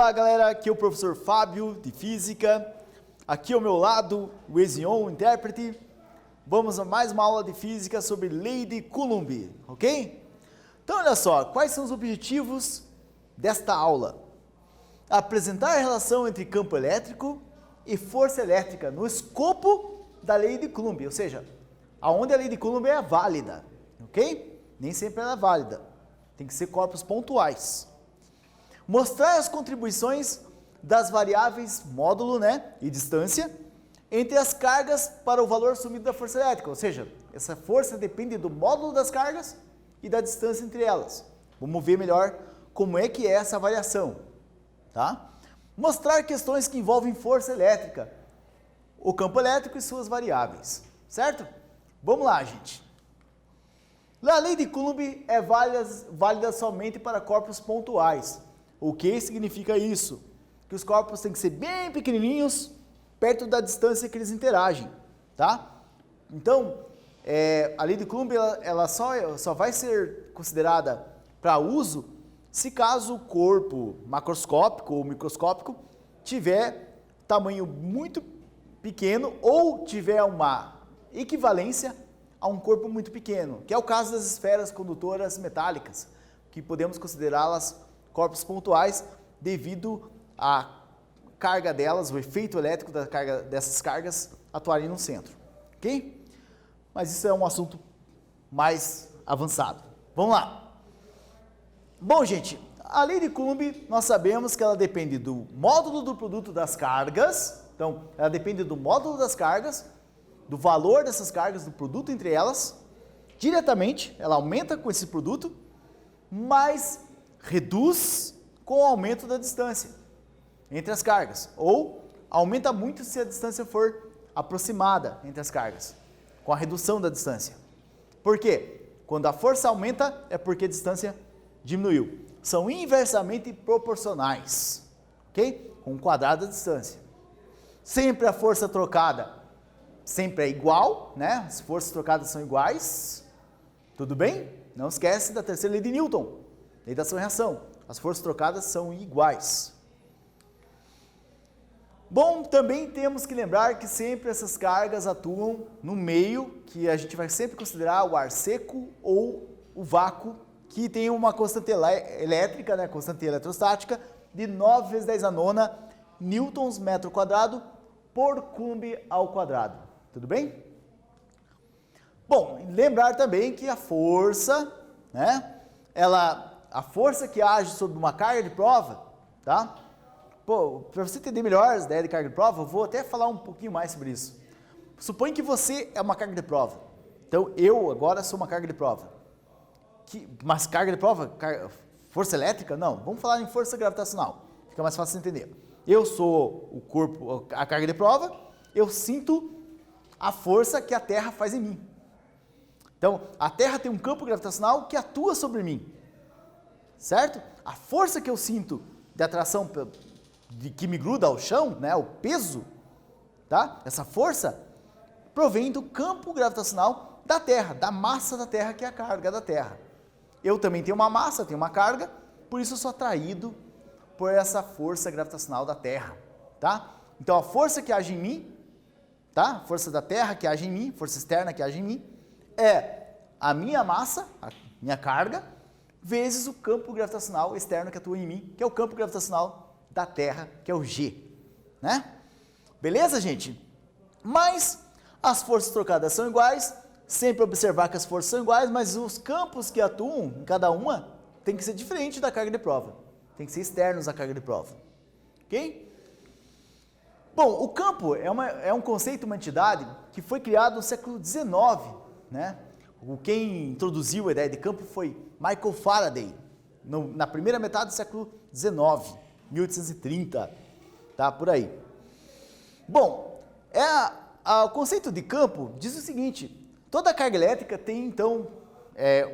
Olá galera, aqui é o professor Fábio de Física, aqui ao meu lado o Ezion, intérprete. Vamos a mais uma aula de Física sobre Lei de Coulomb, ok? Então olha só, quais são os objetivos desta aula? Apresentar a relação entre campo elétrico e força elétrica no escopo da Lei de Coulomb, ou seja, aonde a Lei de Coulomb é válida, ok? Nem sempre ela é válida, tem que ser corpos pontuais. Mostrar as contribuições das variáveis módulo, e distância entre as cargas para o valor assumido da força elétrica, ou seja, essa força depende do módulo das cargas e da distância entre elas. Vamos ver melhor como é que é essa variação, tá? Mostrar questões que envolvem força elétrica, o campo elétrico e suas variáveis, certo? Vamos lá, gente. A lei de Coulomb é válida somente para corpos pontuais. O que significa isso? Que os corpos têm que ser bem pequenininhos, perto da distância que eles interagem, tá? Então, a lei de Coulomb ela só vai ser considerada para uso se caso o corpo macroscópico ou microscópico tiver tamanho muito pequeno ou tiver uma equivalência a um corpo muito pequeno, que é o caso das esferas condutoras metálicas, que podemos considerá-las corpos pontuais devido à carga delas, o efeito elétrico da carga dessas cargas atuarem no centro, ok? Mas isso é um assunto mais avançado. Vamos lá. Bom, gente, a lei de Coulomb, nós sabemos que ela depende do módulo do produto das cargas, então, ela depende do módulo das cargas, do valor dessas cargas, do produto entre elas, diretamente, ela aumenta com esse produto, mas reduz com o aumento da distância entre as cargas, ou aumenta muito se a distância for aproximada entre as cargas, com a redução da distância. Por quê? Quando a força aumenta é porque a distância diminuiu. São inversamente proporcionais, ok? Com o quadrado da distância. Sempre a força trocada sempre é igual, As forças trocadas são iguais, tudo bem? Não esquece da terceira lei de Newton. Lei da ação e reação. As forças trocadas são iguais. Bom, também temos que lembrar que sempre essas cargas atuam no meio que a gente vai sempre considerar o ar seco ou o vácuo, que tem uma constante elétrica, constante eletrostática, de 9 vezes 10 a nona newtons metro quadrado por Coulomb ao quadrado. Tudo bem? Bom, lembrar também que a força, a força que age sobre uma carga de prova, tá? Para você entender melhor as ideias de carga de prova, eu vou até falar um pouquinho mais sobre isso. Suponha que você é uma carga de prova. Então, eu agora sou uma carga de prova. Mas carga de prova, força elétrica? Não, vamos falar em força gravitacional. Fica mais fácil de entender. Eu sou o corpo, a carga de prova, eu sinto a força que a Terra faz em mim. Então, a Terra tem um campo gravitacional que atua sobre mim. Certo? A força que eu sinto de atração que me gruda ao chão, o peso, tá? Essa força provém do campo gravitacional da Terra, da massa da Terra, que é a carga da Terra. Eu também tenho uma massa, tenho uma carga, por isso eu sou atraído por essa força gravitacional da Terra, tá? Então a força que age em mim, tá? A força da Terra que age em mim, força externa que age em mim, é a minha massa, a minha carga, vezes o campo gravitacional externo que atua em mim, que é o campo gravitacional da Terra, que é o G, Beleza, gente? Mas as forças trocadas são iguais, sempre observar que as forças são iguais, mas os campos que atuam em cada uma tem que ser diferente da carga de prova, tem que ser externos à carga de prova, ok? Bom, o campo é um conceito, uma entidade que foi criado no século XIX, Quem introduziu a ideia de campo foi Michael Faraday, na primeira metade do século XIX, 1830, tá? Por aí. Bom, o conceito de campo diz o seguinte: toda carga elétrica tem, então,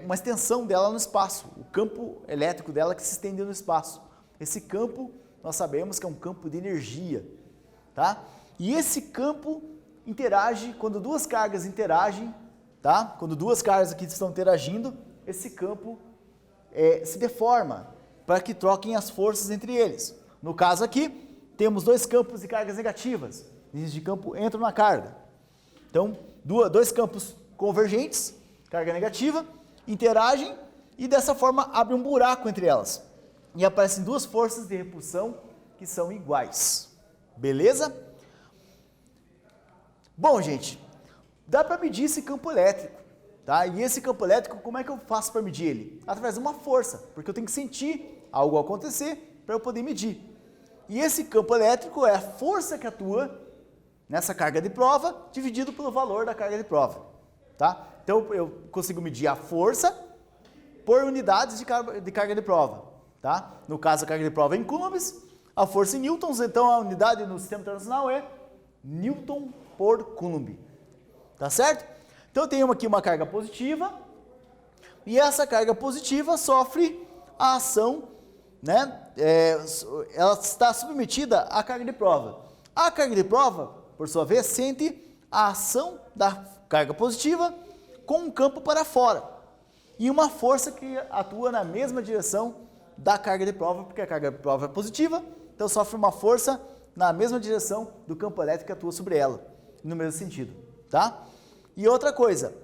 uma extensão dela no espaço, o campo elétrico dela que se estende no espaço. Esse campo, nós sabemos que é um campo de energia, tá? E esse campo interage, quando duas cargas interagem, tá? Quando duas cargas aqui estão interagindo, esse campo se deforma para que troquem as forças entre eles. No caso aqui, temos dois campos de cargas negativas. Linhas de campo entram na carga. Então, dois campos convergentes, carga negativa, interagem e dessa forma abre um buraco entre elas. E aparecem duas forças de repulsão que são iguais. Beleza? Bom, gente, dá para medir esse campo elétrico, tá? E esse campo elétrico, como é que eu faço para medir ele? Através de uma força, porque eu tenho que sentir algo acontecer para eu poder medir. E esse campo elétrico é a força que atua nessa carga de prova, dividido pelo valor da carga de prova, tá? Então, eu consigo medir a força por unidades de carga de prova, tá? No caso, a carga de prova é em coulombs, a força em newtons, então a unidade no sistema internacional é newton por coulomb, tá certo? Então, eu tenho aqui uma carga positiva, e essa carga positiva sofre a ação, né? Ela está submetida à carga de prova. A carga de prova, por sua vez, sente a ação da carga positiva com um campo para fora e uma força que atua na mesma direção da carga de prova, porque a carga de prova é positiva, então sofre uma força na mesma direção do campo elétrico que atua sobre ela, no mesmo sentido, tá? E outra coisa,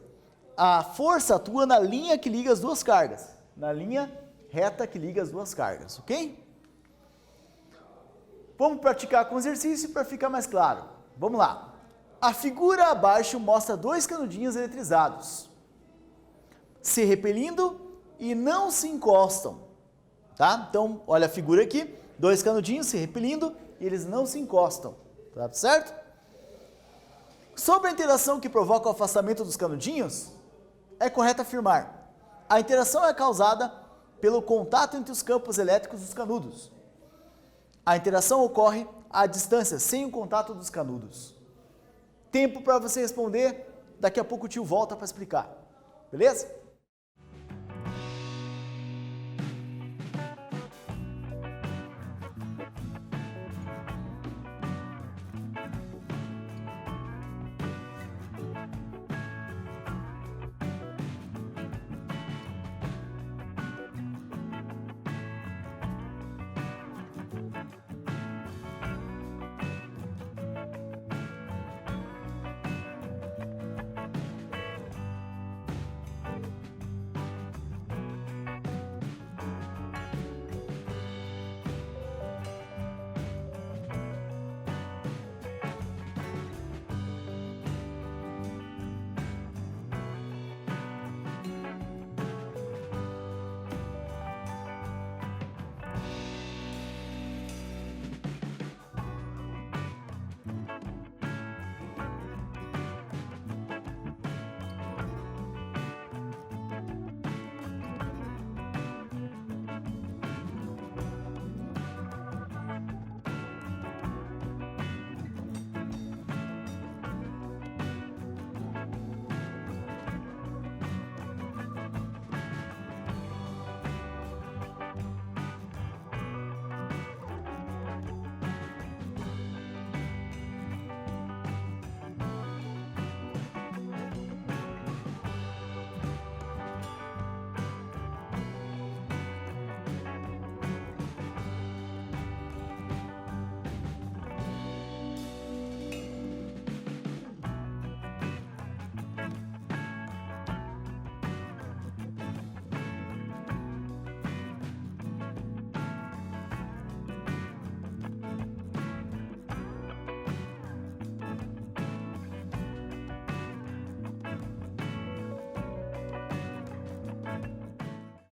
a força atua na linha que liga as duas cargas, na linha reta que liga as duas cargas, ok? Vamos praticar com exercício para ficar mais claro. Vamos lá. A figura abaixo mostra dois canudinhos eletrizados se repelindo e não se encostam, tá? Então, olha a figura aqui, dois canudinhos se repelindo e eles não se encostam, tá certo? Sobre a interação que provoca o afastamento dos canudinhos, é correto afirmar: a interação é causada pelo contato entre os campos elétricos dos canudos. A interação ocorre à distância, sem o contato dos canudos. Tempo para você responder, daqui a pouco o tio volta para explicar, beleza?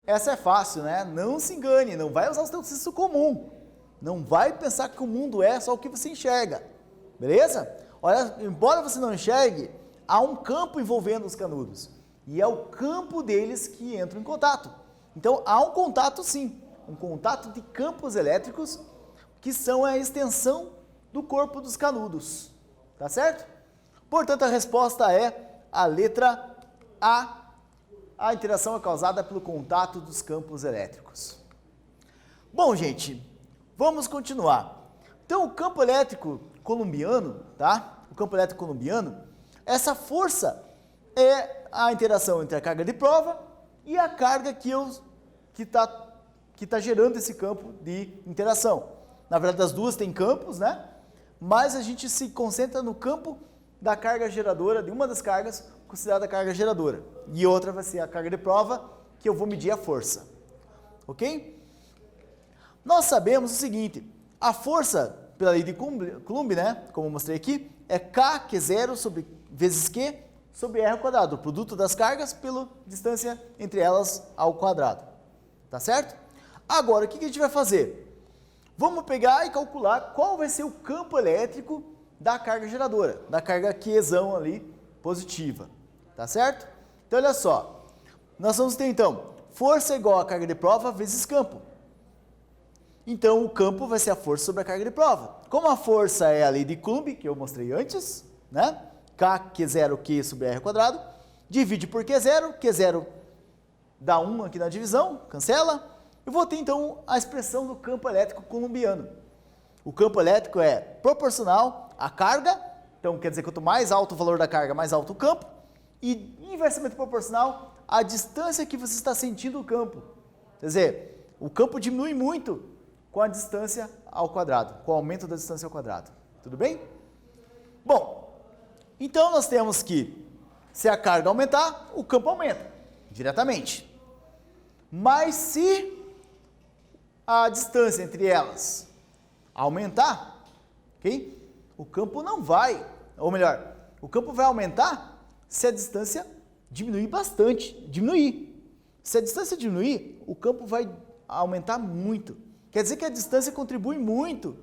Essa é fácil, né? Não se engane, não vai usar o seu senso comum. Não vai pensar que o mundo é só o que você enxerga. Beleza? Olha, embora você não enxergue, há um campo envolvendo os canudos. E é o campo deles que entra em contato. Então, há um contato sim. Um contato de campos elétricos que são a extensão do corpo dos canudos. Tá certo? Portanto, a resposta é a letra A. A interação é causada pelo contato dos campos elétricos. Bom, gente, vamos continuar. Então, o campo elétrico coulombiano, tá? O campo elétrico coulombiano, essa força é a interação entre a carga de prova e a carga que tá gerando esse campo de interação. Na verdade, as duas têm campos, né? Mas a gente se concentra no campo da carga geradora, de uma das cargas considerada carga geradora. E outra vai ser a carga de prova, que eu vou medir a força. Ok? Nós sabemos o seguinte, a força, pela lei de Coulomb, né? Como eu mostrei aqui, é K, que é 0, vezes Q, sobre R ao quadrado. O produto das cargas pela distância entre elas ao quadrado. Tá certo? Agora, o que a gente vai fazer? Vamos pegar e calcular qual vai ser o campo elétrico da carga geradora, da carga Qzão ali, positiva. Tá certo? Então, olha só. Nós vamos ter, então, força igual a carga de prova vezes campo. Então, o campo vai ser a força sobre a carga de prova. Como a força é a lei de Coulomb, que eu mostrei antes, né? K, Q0, Q sobre R ao quadrado, divide por Q0, Q0 dá 1 aqui na divisão, cancela. Eu vou ter, então, a expressão do campo elétrico coulombiano. O campo elétrico é proporcional à carga, então quer dizer, quanto mais alto o valor da carga, mais alto o campo, e inversamente proporcional à distância que você está sentindo o campo. Quer dizer, o campo diminui muito com a distância ao quadrado, com o aumento da distância ao quadrado. Tudo bem? Bom, então nós temos que, se a carga aumentar, o campo aumenta, diretamente. Mas se a distância entre elas aumentar, ok? O campo não vai, ou melhor, o campo vai aumentar se a distância diminuir bastante, diminuir. Se a distância diminuir, o campo vai aumentar muito. Quer dizer que a distância contribui muito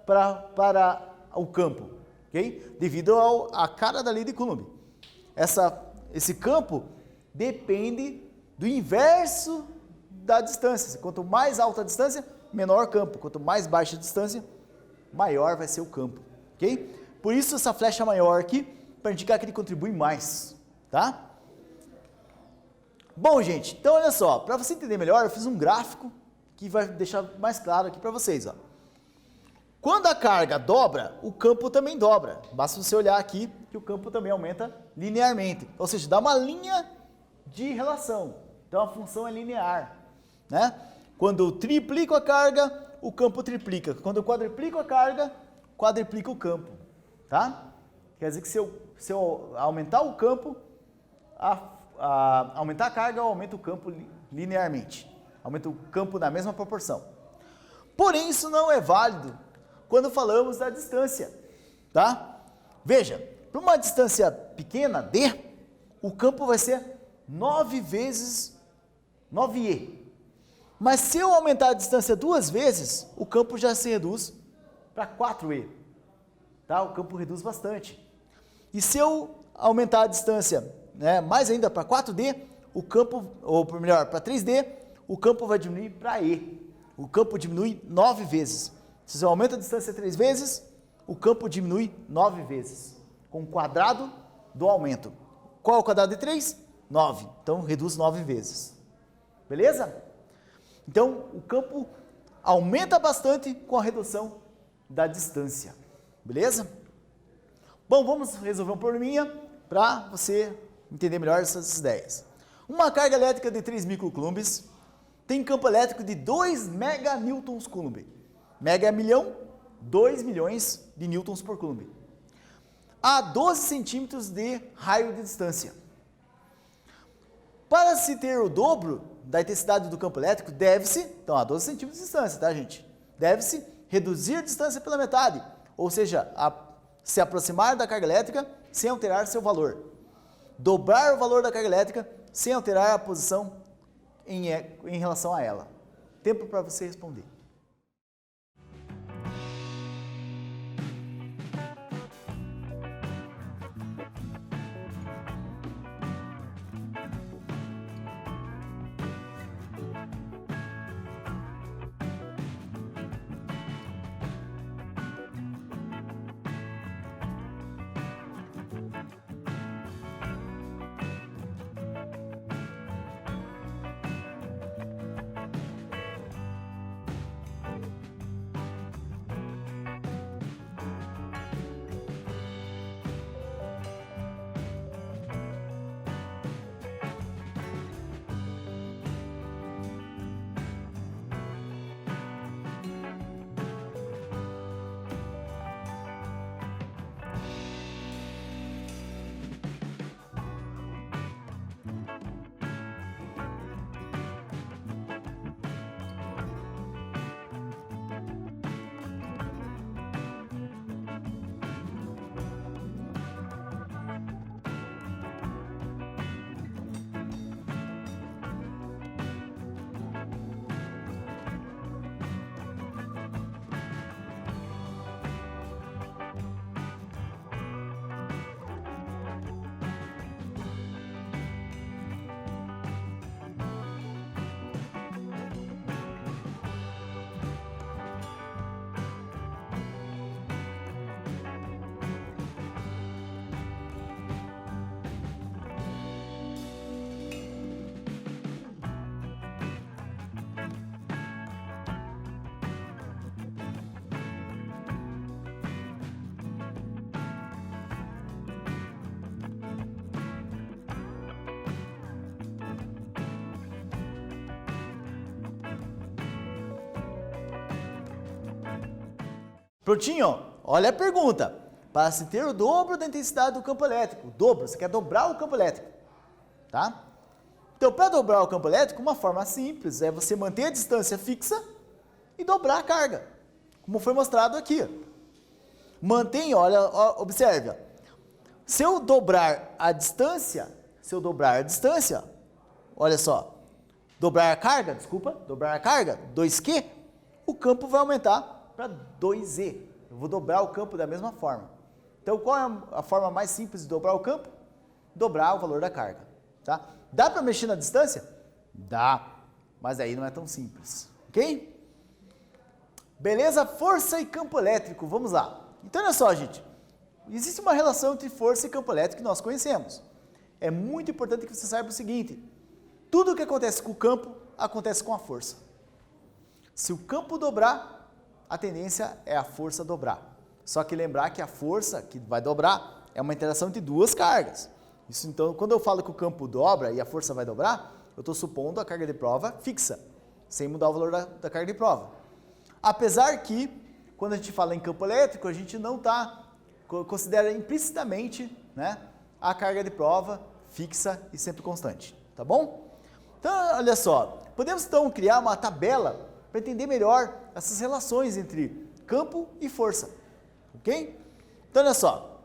para o campo, ok? Devido à cara da lei de Coulomb. Esse campo depende do inverso da distância. Quanto mais alta a distância, menor o campo. Quanto mais baixa a distância, maior vai ser o campo, ok? Por isso essa flecha maior aqui, para indicar que ele contribui mais, tá? Bom, gente, então olha só, para você entender melhor, eu fiz um gráfico que vai deixar mais claro aqui para vocês, ó. Quando a carga dobra, o campo também dobra. Basta você olhar aqui que o campo também aumenta linearmente. Ou seja, dá uma linha de relação. Então a função é linear, né? Quando eu triplico a carga, o campo triplica. Quando eu quadriplico a carga, quadriplica o campo, tá? Quer dizer que se eu aumentar o campo, aumentar a carga, eu aumento o campo linearmente. Aumenta o campo na mesma proporção. Porém, isso não é válido quando falamos da distância, tá? Veja, para uma distância pequena, d, o campo vai ser 9 vezes 9e. Mas se eu aumentar a distância 2 vezes, o campo já se reduz para 4e. Tá? O campo reduz bastante. E se eu aumentar a distância, né, mais ainda para 4d, o campo, ou melhor, para 3d, o campo vai diminuir para e. O campo diminui 9 vezes. Se eu aumento a distância 3 vezes, o campo diminui 9 vezes, com o quadrado do aumento. Qual é o quadrado de 3? 9. Então, reduz 9 vezes. Beleza? Então, o campo aumenta bastante com a redução da distância. Beleza? Bom, vamos resolver um probleminha para você entender melhor essas ideias. Uma carga elétrica de 3 microcoulombs tem campo elétrico de 2 meganewtons coulomb. Mega é milhão, 2 milhões de newtons por coulomb. A 12 centímetros de raio de distância. Para se ter o dobro da intensidade do campo elétrico, deve-se, então a 12 centímetros de distância, tá, gente? Deve-se reduzir a distância pela metade, ou seja, se aproximar da carga elétrica sem alterar seu valor. Dobrar o valor da carga elétrica sem alterar a posição em relação a ela. Tempo para você responder. Prontinho? Olha a pergunta. Para se ter o dobro da intensidade do campo elétrico, o dobro, você quer dobrar o campo elétrico, tá? Então, para dobrar o campo elétrico, uma forma simples é você manter a distância fixa e dobrar a carga, como foi mostrado aqui. Mantém, olha, observe, ó. Se eu dobrar a distância, olha só, dobrar a carga, 2Q, o campo vai aumentar para 2E. Eu vou dobrar o campo da mesma forma. Então, qual é a forma mais simples de dobrar o campo? Dobrar o valor da carga, tá? Dá para mexer na distância? Dá, mas aí não é tão simples, ok? Beleza? Força e campo elétrico, vamos lá. Então, olha só, gente. Existe uma relação entre força e campo elétrico que nós conhecemos. É muito importante que você saiba o seguinte: tudo o que acontece com o campo, acontece com a força. Se o campo dobrar, a tendência é a força dobrar. Só que lembrar que a força que vai dobrar é uma interação entre duas cargas. Isso, então, quando eu falo que o campo dobra e a força vai dobrar, eu estou supondo a carga de prova fixa, sem mudar o valor da carga de prova. Apesar que, quando a gente fala em campo elétrico, a gente não considera implicitamente, né, a carga de prova fixa e sempre constante, tá bom? Então, olha só, podemos então criar uma tabela para entender melhor essas relações entre campo e força, ok? Então, olha só,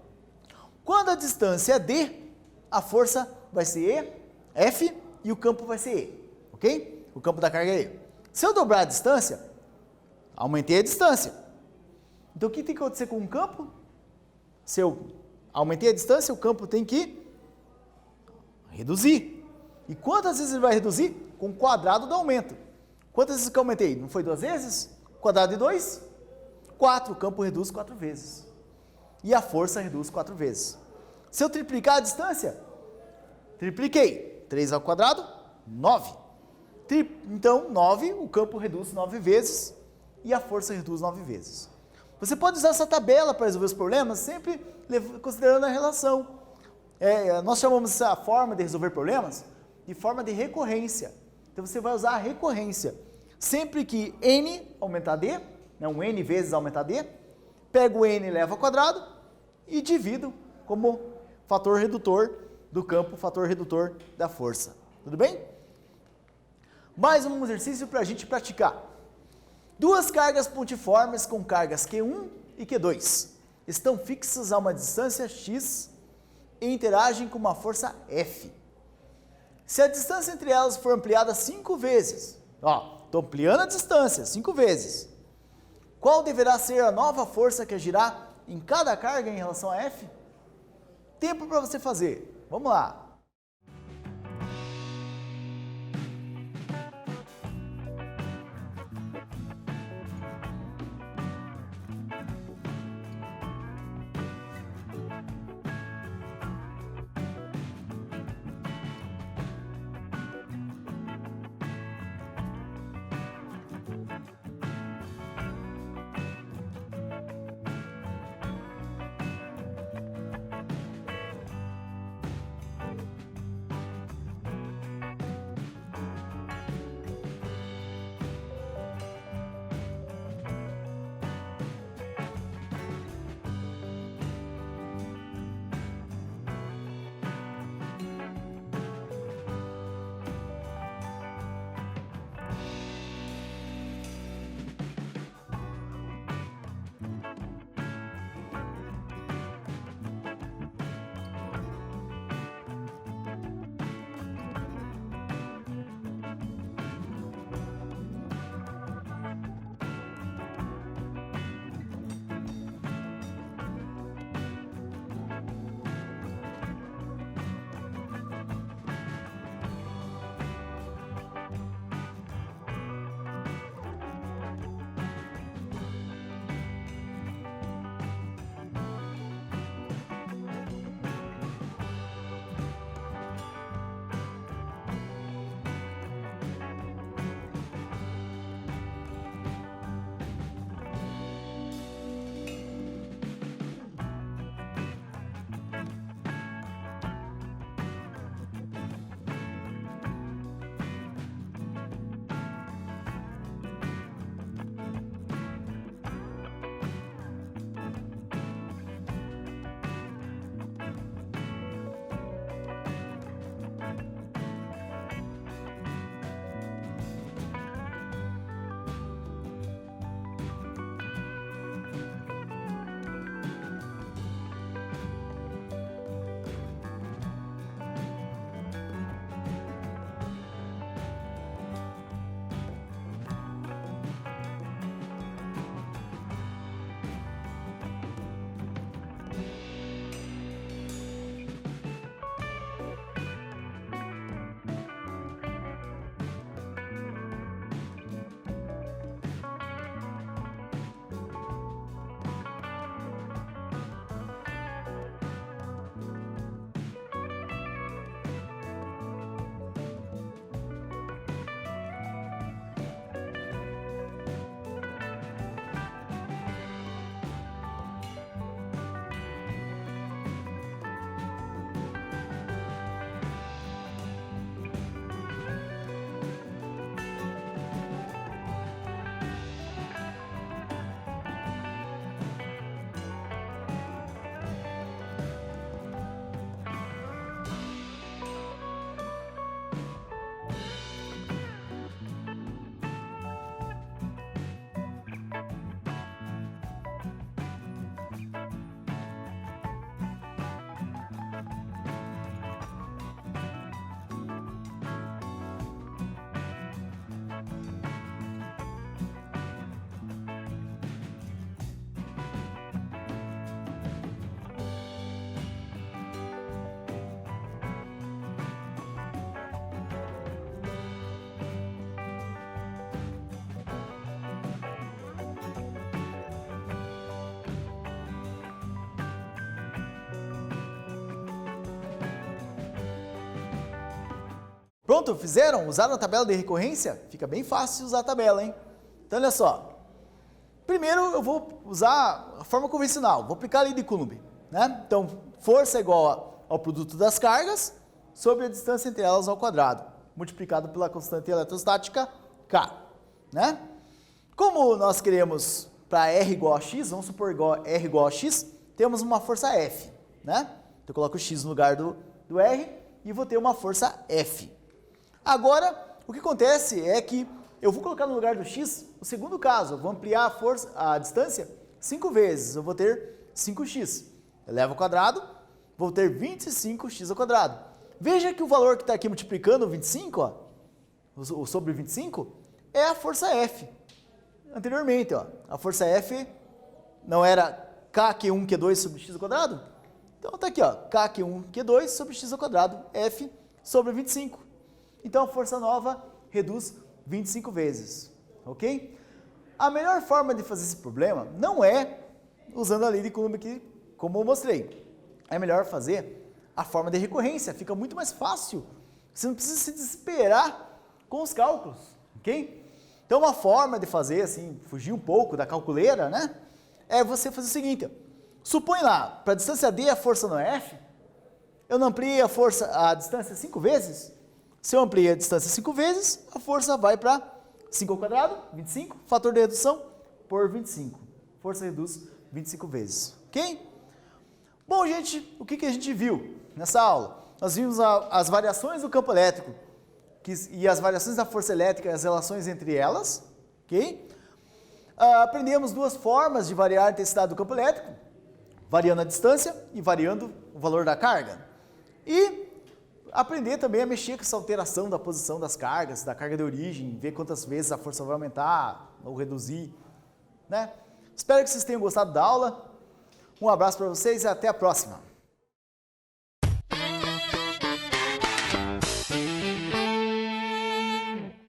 quando a distância é D, a força vai ser F e o campo vai ser E, ok? O campo da carga é E. Se eu dobrar a distância, aumentei a distância. Então, o que tem que acontecer com o campo? Se eu aumentei a distância, o campo tem que reduzir. E quantas vezes ele vai reduzir? Com o quadrado do aumento. Quantas vezes que eu aumentei? Não foi 2 vezes? Quadrado de 2? 4. O campo reduz 4 vezes. E a força reduz 4 vezes. Se eu triplicar a distância, tripliquei. 3 ao quadrado, 9. Então, 9, o campo reduz 9 vezes e a força reduz 9 vezes. Você pode usar essa tabela para resolver os problemas, sempre considerando a relação. Nós chamamos essa forma de resolver problemas de forma de recorrência. Então, você vai usar a recorrência. Sempre que n aumentar d, né, um n vezes aumentar d, pego o n elevado ao quadrado e divido como fator redutor do campo, fator redutor da força. Tudo bem? Mais um exercício para a gente praticar. Duas cargas pontiformes com cargas Q1 e Q2 estão fixas a uma distância x e interagem com uma força F. Se a distância entre elas for ampliada 5 vezes, estou ampliando a distância 5 vezes, qual deverá ser a nova força que agirá em cada carga em relação a F? Tempo para você fazer. Vamos lá. Pronto, fizeram? Usaram a tabela de recorrência? Fica bem fácil usar a tabela, hein? Então, olha só. Primeiro, eu vou usar a forma convencional. Vou aplicar a lei de Coulomb, né? Então, força é igual ao produto das cargas sobre a distância entre elas ao quadrado, multiplicado pela constante eletrostática K, né? Como nós queremos para R igual a X, vamos supor R igual a X, temos uma força F, né? Então, eu coloco o X no lugar do R e vou ter uma força F. Agora, o que acontece é que eu vou colocar no lugar do X o segundo caso, eu vou ampliar a distância 5 vezes, eu vou ter 5x. Eleva ao quadrado, vou ter 25x ao quadrado. Veja que o valor que está aqui multiplicando o 25, ó, o sobre 25, é a força F. Anteriormente, ó, a força F não era K-Q1, Q2 sobre x ao quadrado? Então está aqui, ó, K-Q1, Q2 sobre x ao quadrado, F sobre 25. Então a força nova reduz 25 vezes, ok? A melhor forma de fazer esse problema não é usando a lei de Coulomb aqui, como eu mostrei. É melhor fazer a forma de recorrência, fica muito mais fácil. Você não precisa se desesperar com os cálculos, ok? Então uma forma de fazer, assim, fugir um pouco da calculeira, né? É você fazer o seguinte, ó. Supõe lá, para a distância D a força não é F, eu não ampliei a distância 5 vezes. Se eu ampliei a distância 5 vezes, a força vai para 5 ao quadrado, 25, fator de redução por 25. Força reduz 25 vezes, ok? Bom, gente, o que a gente viu nessa aula? Nós vimos as variações do campo elétrico e as variações da força elétrica e as relações entre elas, ok? Aprendemos duas formas de variar a intensidade do campo elétrico, variando a distância e variando o valor da carga. E aprender também a mexer com essa alteração da posição das cargas, da carga de origem, ver quantas vezes a força vai aumentar ou reduzir, né? Espero que vocês tenham gostado da aula. Um abraço para vocês e até a próxima.